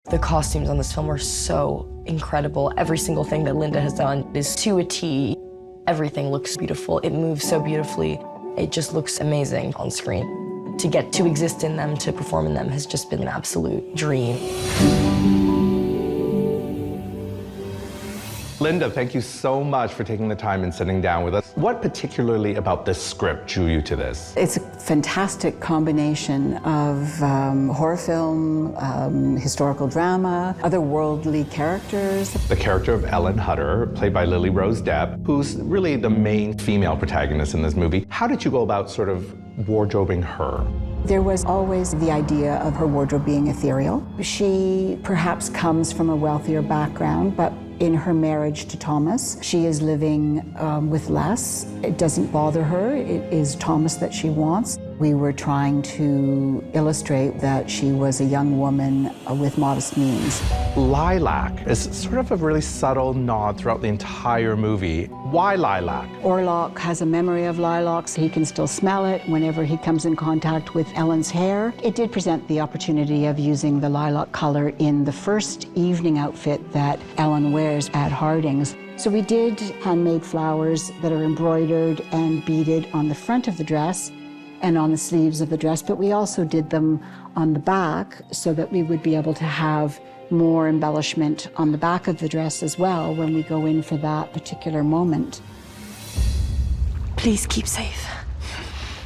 The costumes on this film are so incredible. Every single thing that Linda has done is to a T. Everything looks beautiful. It moves so beautifully. It just looks amazing on screen. To get to exist in them, to perform in them, has just been an absolute dream. Linda, thank you so much for taking the time and sitting down with us. What particularly about this script drew you to this? It's a fantastic combination of horror film, historical drama, otherworldly characters. The character of Ellen Hutter, played by Lily Rose Depp, who's really the main female protagonist in this movie. How did you go about sort of wardrobing her? There was always the idea of her wardrobe being ethereal. She perhaps comes from a wealthier background, but in her marriage to Thomas, she is living with less. It doesn't bother her. It is Thomas that she wants. We were trying to illustrate that she was a young woman with modest means. Lilac is sort of a really subtle nod throughout the entire movie. Why lilac? Orlok has a memory of lilacs. He can still smell it whenever he comes in contact with Ellen's hair. It did present the opportunity of using the lilac color in the first evening outfit that Ellen wears at Harding's. So we did handmade flowers that are embroidered and beaded on the front of the dress and on the sleeves of the dress, but we also did them on the back so that we would be able to have more embellishment on the back of the dress as well when we go in for that particular moment. Please keep safe.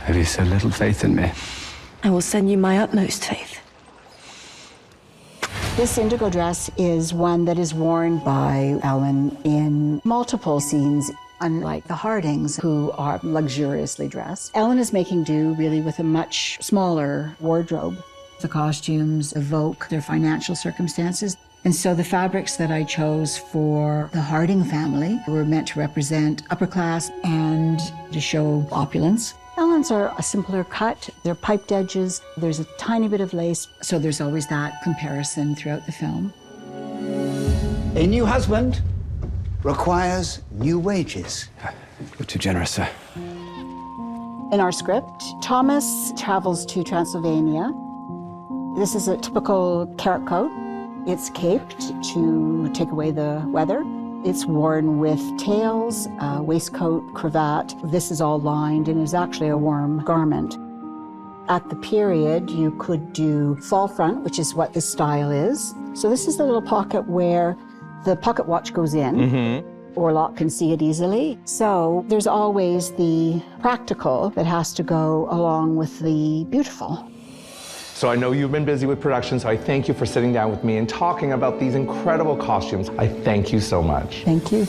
Have you so little faith in me? I will send you my utmost faith. This indigo dress is one that is worn by Ellen in multiple scenes. Unlike the Hardings, who are luxuriously dressed, Ellen is making do really with a much smaller wardrobe. The costumes evoke their financial circumstances. And so the fabrics that I chose for the Harding family were meant to represent upper class and to show opulence. Ellen's are a simpler cut. They're piped edges. There's a tiny bit of lace. So there's always that comparison throughout the film. A new husband requires new wages. You're too generous, sir. In our script, Thomas travels to Transylvania. This is a typical carrot coat. It's caped to take away the weather. It's worn with tails, waistcoat, cravat. This is all lined and is actually a warm garment. At the period, you could do fall front, which is what this style is. So this is the little pocket where the pocket watch goes in. Orlok can see it easily. So there's always the practical that has to go along with the beautiful. So I know you've been busy with production, so I thank you for sitting down with me and talking about these incredible costumes. I thank you so much. Thank you.